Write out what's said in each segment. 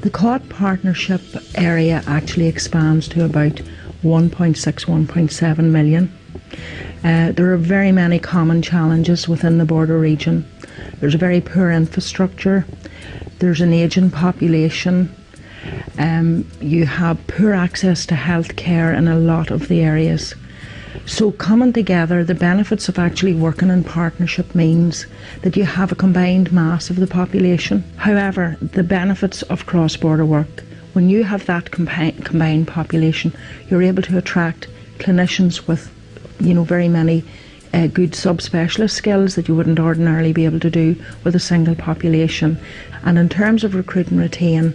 The COT partnership area actually expands to about 1.6, 1.7 million. There are very many common challenges within the border region. There's a very poor infrastructure, there's an ageing population, you have poor access to health care in a lot of the areas. So coming together, the benefits of actually working in partnership means that you have a combined mass of the population. However, the benefits of cross-border work, when you have that combined population, you're able to attract clinicians with, very many good subspecialist skills that you wouldn't ordinarily be able to do with a single population. And in terms of recruit and retain,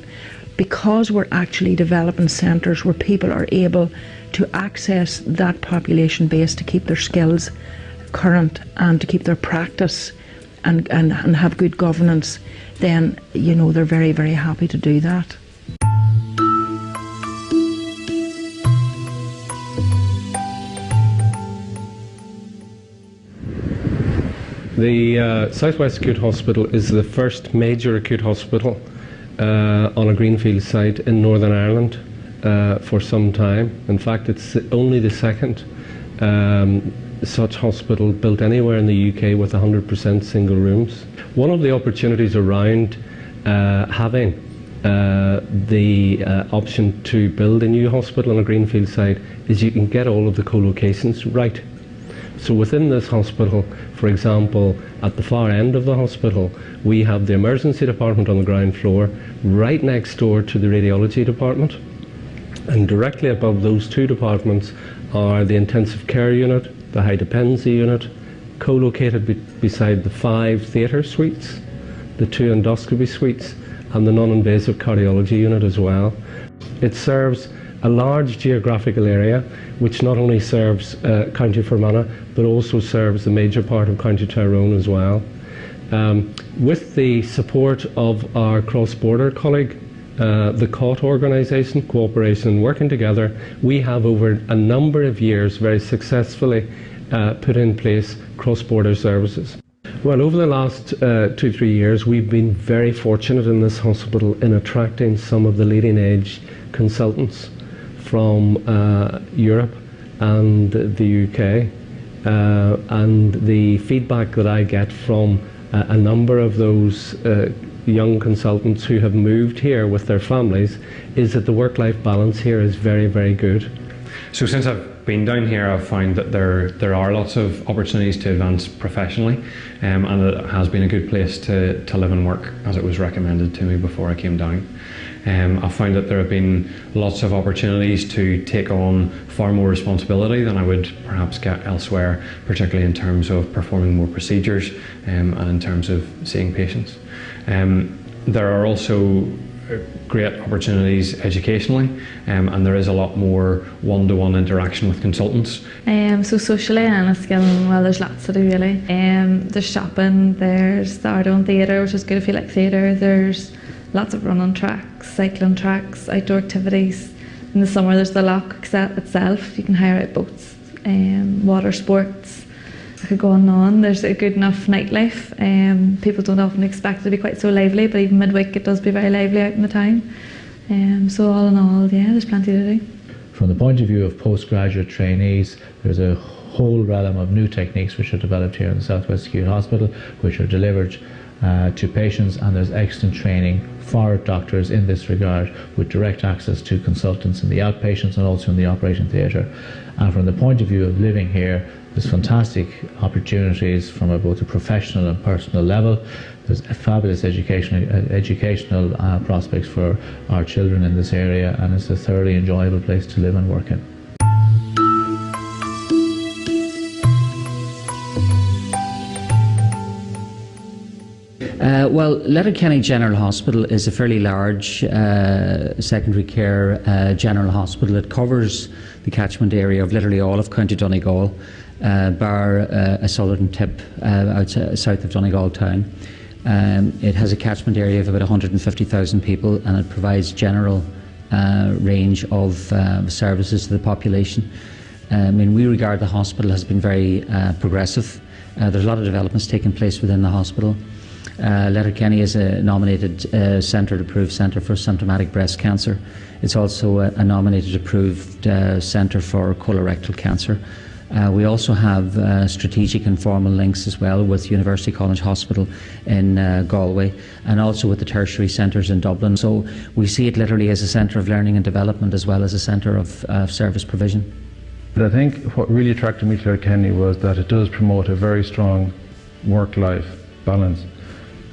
because we're actually developing centres where people are able to access that population base to keep their skills current and to keep their practice and have good governance, then they're very, very happy to do that. The South West Acute Hospital is the first major acute hospital on a greenfield site in Northern Ireland for some time. In fact, it's only the second such hospital built anywhere in the UK with 100% single rooms. One of the opportunities around having the option to build a new hospital on a greenfield site is you can get all of the co-locations right. So within this hospital, for example, at the far end of the hospital, we have the emergency department on the ground floor, right next door to the radiology department. And directly above those two departments are the intensive care unit, the high dependency unit, co-located beside the 5 theatre suites, the 2 endoscopy suites, and the non-invasive cardiology unit as well. It serves a large geographical area which not only serves County Fermanagh but also serves the major part of County Tyrone as well. With the support of our cross-border colleague, the COT organisation, Cooperation and Working Together, we have over a number of years very successfully put in place cross-border services. Well, over the last 2-3 years, we've been very fortunate in this hospital in attracting some of the leading edge consultants from Europe and the UK, and the feedback that I get from a number of those young consultants who have moved here with their families is that the work-life balance here is very, very good. So since I've been down here, I've found that there are lots of opportunities to advance professionally, and it has been a good place to live and work, as it was recommended to me before I came down. I found that there have been lots of opportunities to take on far more responsibility than I would perhaps get elsewhere, particularly in terms of performing more procedures and in terms of seeing patients. There are also great opportunities educationally, and there is a lot more one-to-one interaction with consultants. So socially and a skill, well, there's lots to do really. There's shopping, there's the art on theatre, which is good if you like theatre. There's lots of running tracks, cycling tracks, outdoor activities. In the summer there's the loch itself, you can hire out boats, water sports. I could go on and on. There's a good enough nightlife. People don't often expect it to be quite so lively, but even midweek it does be very lively out in the town. So all in all, yeah, there's plenty to do. From the point of view of postgraduate trainees, there's a whole realm of new techniques which are developed here in the South West Acute Hospital, which are delivered to patients, and there's excellent training for doctors in this regard, with direct access to consultants in the outpatients and also in the operating theatre. And from the point of view of living here, there's fantastic opportunities from both a professional and personal level. There's fabulous educational prospects for our children in this area, and it's a thoroughly enjoyable place to live and work in. Well, Letterkenny General Hospital is a fairly large secondary care general hospital. It covers the catchment area of literally all of County Donegal, bar a southern tip south of Donegal town. It has a catchment area of about 150,000 people, and it provides general range of services to the population. We regard the hospital has been very progressive. There's a lot of developments taking place within the hospital. Letterkenny is a nominated approved centre for symptomatic breast cancer. It's also a nominated approved centre for colorectal cancer. We also have strategic and formal links as well with University College Hospital in Galway, and also with the tertiary centres in Dublin. So we see it literally as a centre of learning and development as well as a centre of service provision. But I think what really attracted me to Letterkenny was that it does promote a very strong work-life balance,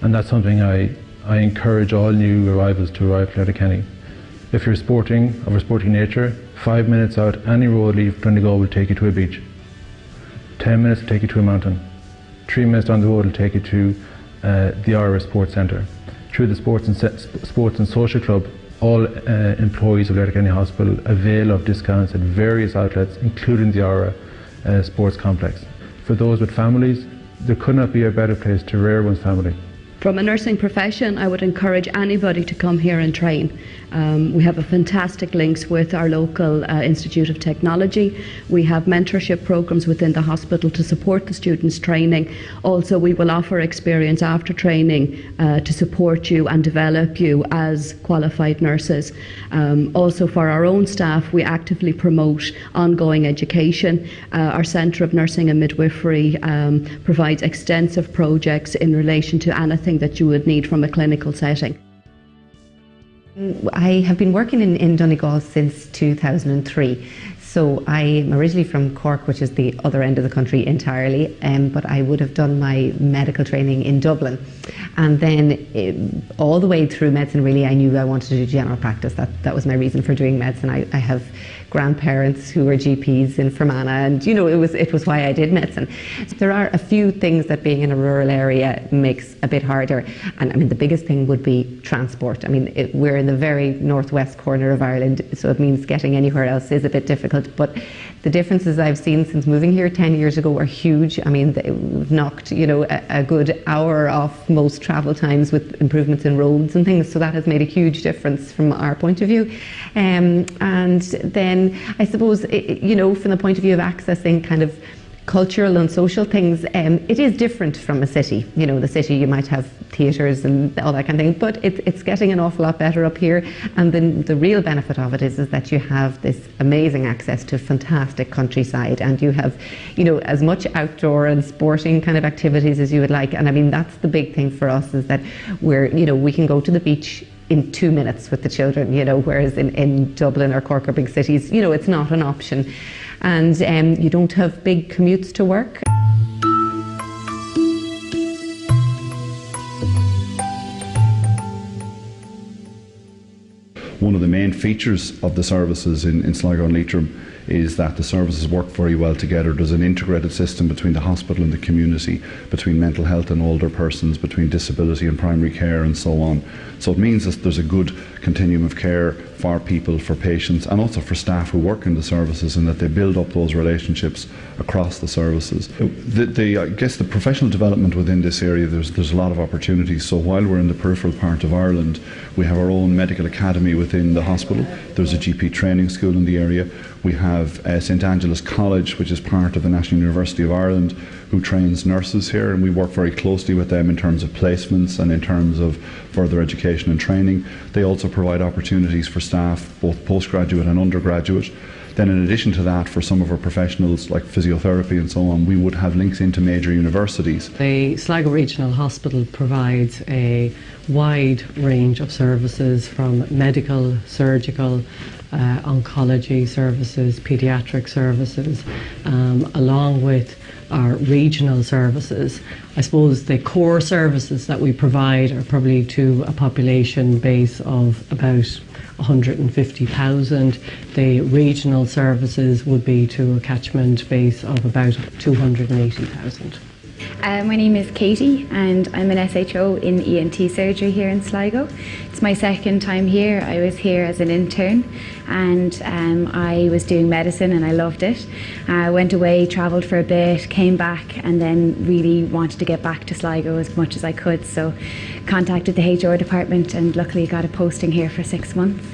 and that's something I encourage all new arrivals to arrive to Letterkenny. If you're sporting, of a sporting nature, 5 minutes out any road leave Donegal will take you to a beach. 10 minutes will take you to a mountain. 3 minutes down the road will take you to the Ira Sports Centre. Through the Sports and Social Club, all employees of Letterkenny Hospital avail of discounts at various outlets, including the Ira Sports Complex. For those with families, there could not be a better place to rear one's family. From a nursing profession, I would encourage anybody to come here and train. We have a fantastic links with our local Institute of Technology. We have mentorship programs within the hospital to support the students' training. Also, we will offer experience after training to support you and develop you as qualified nurses. Also, for our own staff, we actively promote ongoing education. Our Centre of Nursing and Midwifery provides extensive projects in relation to anything that you would need from a clinical setting. I have been working in Donegal since 2003. So I am originally from Cork, which is the other end of the country entirely, but I would have done my medical training in Dublin. And then all the way through medicine, really, I knew I wanted to do general practice. That was my reason for doing medicine. I have grandparents who were GPs in Fermanagh, and you know, it was why I did medicine. So there are a few things that being in a rural area makes a bit harder, and I mean the biggest thing would be transport. I mean we're in the very northwest corner of Ireland, so it means getting anywhere else is a bit difficult, but the differences I've seen since moving here 10 years ago are huge. I mean they've knocked, you know, a good hour off most travel times with improvements in roads and things, so that has made a huge difference from our point of view. And then I suppose, you know, from the point of view of accessing kind of cultural and social things, it is different from a city. You know, the city you might have theatres and all that kind of thing, but it's getting an awful lot better up here. And then the real benefit of it is that you have this amazing access to fantastic countryside, and you have, you know, as much outdoor and sporting kind of activities as you would like. And I mean that's the big thing for us, is that you know, we can go to the beach in 2 minutes with the children, you know, whereas in Dublin or Cork or big cities, you know, it's not an option. And you don't have big commutes to work. One of the main features of the services in Sligo and Leitrim is that the services work very well together. There's an integrated system between the hospital and the community, between mental health and older persons, between disability and primary care and so on. So it means that there's a good continuum of care for people, for patients, and also for staff who work in the services, and that they build up those relationships across the services. I guess the professional development within this area, there's a lot of opportunities. So while we're in the peripheral part of Ireland, we have our own medical academy within the hospital. There's a GP training school in the area. We have St Angela's College, which is part of the National University of Ireland, who trains nurses here, and we work very closely with them in terms of placements and in terms of further education and training. They also provide opportunities for staff, both postgraduate and undergraduate. Then in addition to that, for some of our professionals like physiotherapy and so on, we would have links into major universities. The Sligo Regional Hospital provides a wide range of services, from medical, surgical, oncology services, paediatric services, along with our regional services. I suppose the core services that we provide are probably to a population base of about 150,000. The regional services would be to a catchment base of about 280,000. My name is Katie, and I'm an SHO in ENT surgery here in Sligo. It's my second time here. I was here as an intern, and I was doing medicine and I loved it. I went away, travelled for a bit, came back, and then really wanted to get back to Sligo as much as I could. So contacted the HR department and luckily got a posting here for 6 months.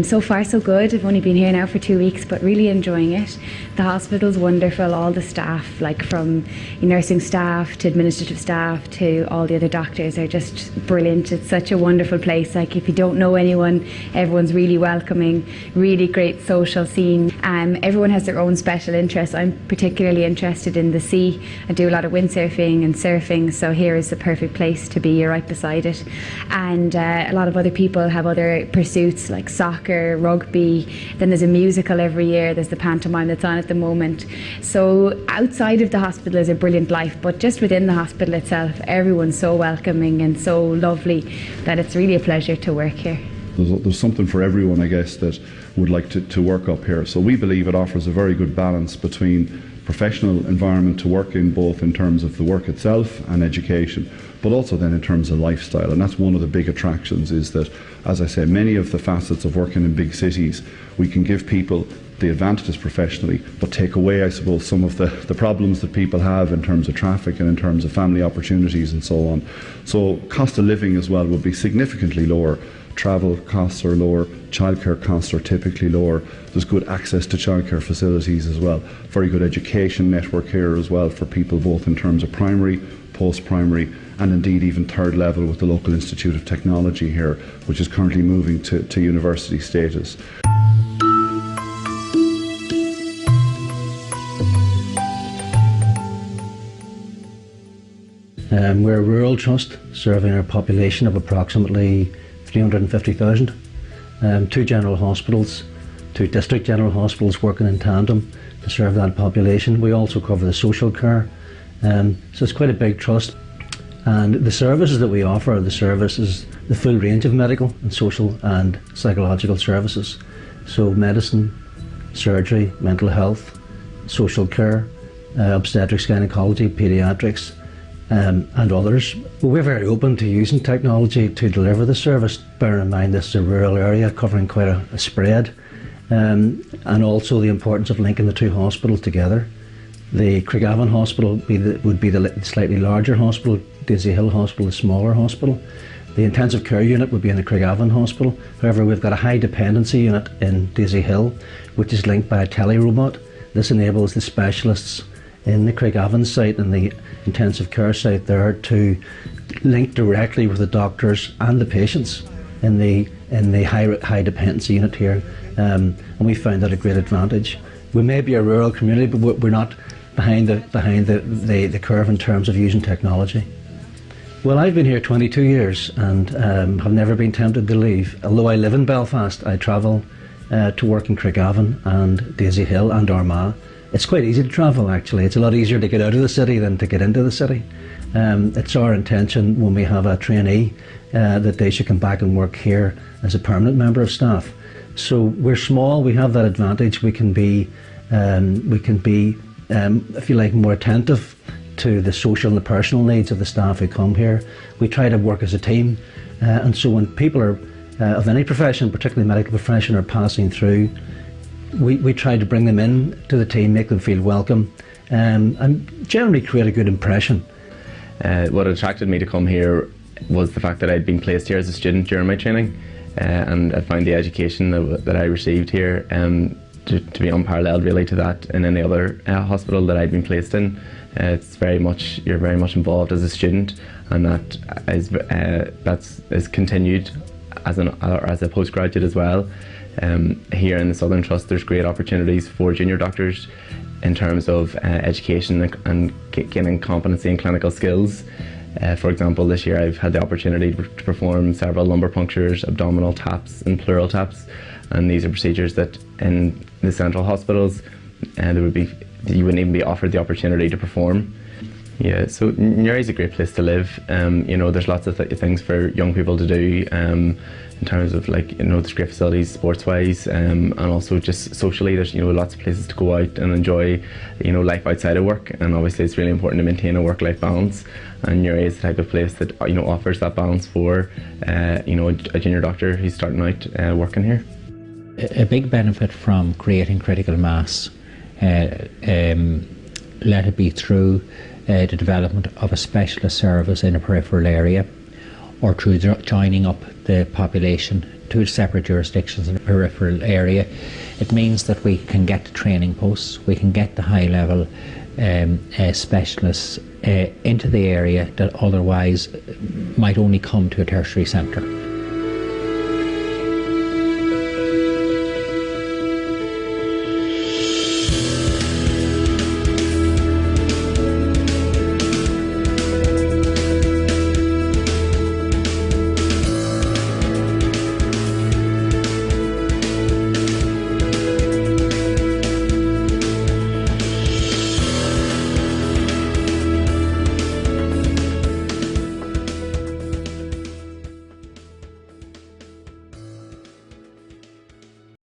So far so good. I've only been here now for 2 weeks, but really enjoying it. The hospital's wonderful. All the staff, like from nursing staff to administrative staff to all the other doctors, are just brilliant. It's such a wonderful place. Like, if you don't know anyone, everyone's really welcoming, really great social scene. Everyone has their own special interests. I'm particularly interested in the sea. I do a lot of windsurfing and surfing, so here is the perfect place to be. You're right beside it. And a lot of other people have other pursuits like soccer, rugby. Then there's a musical every year. There's the pantomime that's on at the moment. So outside of the hospital is a brilliant life, but just within the hospital itself, everyone's so welcoming and so lovely that it's really a pleasure to work here. There's something for everyone, I guess, that would like to work up here. So we believe it offers a very good balance between professional environment to work in, both in terms of the work itself and education, but also then in terms of lifestyle. And that's one of the big attractions, is that, as I say, many of the facets of working in big cities, we can give people the advantages professionally, but take away, I suppose, some of the problems that people have in terms of traffic and in terms of family opportunities and so on. So cost of living as well would be significantly lower. Travel costs are lower, childcare costs are typically lower. There's good access to childcare facilities as well. Very good education network here as well for people, both in terms of primary, post-primary, and indeed even third level with the local Institute of Technology here, which is currently moving to university status. We're a rural trust serving a population of approximately 350,000. 2 general hospitals, 2 district general hospitals working in tandem to serve that population. We also cover the social care, so it's quite a big trust. And the services that we offer are the full range of medical and social and psychological services. So medicine, surgery, mental health, social care, obstetrics, gynecology, paediatrics, and others. But we're very open to using technology to deliver the service, bearing in mind this is a rural area covering quite a spread, and also the importance of linking the 2 hospitals together. The Craigavon Hospital would be the slightly larger hospital, Daisy Hill Hospital the smaller hospital. The intensive care unit would be in the Craigavon Hospital. However, we've got a high dependency unit in Daisy Hill, which is linked by a telerobot. This enables the specialists in the Craigavon site and the intensive care site there to link directly with the doctors and the patients in the high dependency unit here, and we found that a great advantage. We may be a rural community, but we're not behind the curve in terms of using technology. Well, I've been here 22 years and have never been tempted to leave. Although I live in Belfast, I travel to work in Craigavon and Daisy Hill and Armagh. It's quite easy to travel, actually. It's a lot easier to get out of the city than to get into the city. It's our intention when we have a trainee that they should come back and work here as a permanent member of staff. So we're small, we have that advantage. We can be, if you like, more attentive to the social and the personal needs of the staff who come here. We try to work as a team, and so when people are of any profession, particularly medical profession, are passing through, we try to bring them in to the team, make them feel welcome, and generally create a good impression. What attracted me to come here was the fact that I'd been placed here as a student during my training, and I found the education that I received here to be unparalleled really to that in any other hospital that I'd been placed in. It's you're very much involved as a student, and that is continued as a postgraduate as well. Here in the Southern Trust, there's great opportunities for junior doctors in terms of education and gaining competency and clinical skills. For example, this year I've had the opportunity to perform several lumbar punctures, abdominal taps and pleural taps, and these are procedures that in the central hospitals you wouldn't even be offered the opportunity to perform. Yeah, so Newry is a great place to live. There's lots of things for young people to do in terms of there's great facilities sports-wise, and also just socially. There's lots of places to go out and enjoy life outside of work, and obviously it's really important to maintain a work-life balance. And Newry is the type of place that offers that balance for a junior doctor who's starting out working here. A big benefit from creating critical mass, let it be through the development of a specialist service in a peripheral area, or through joining up the population to separate jurisdictions in the peripheral area. It means that we can get the training posts, we can get the high level specialists into the area that otherwise might only come to a tertiary centre.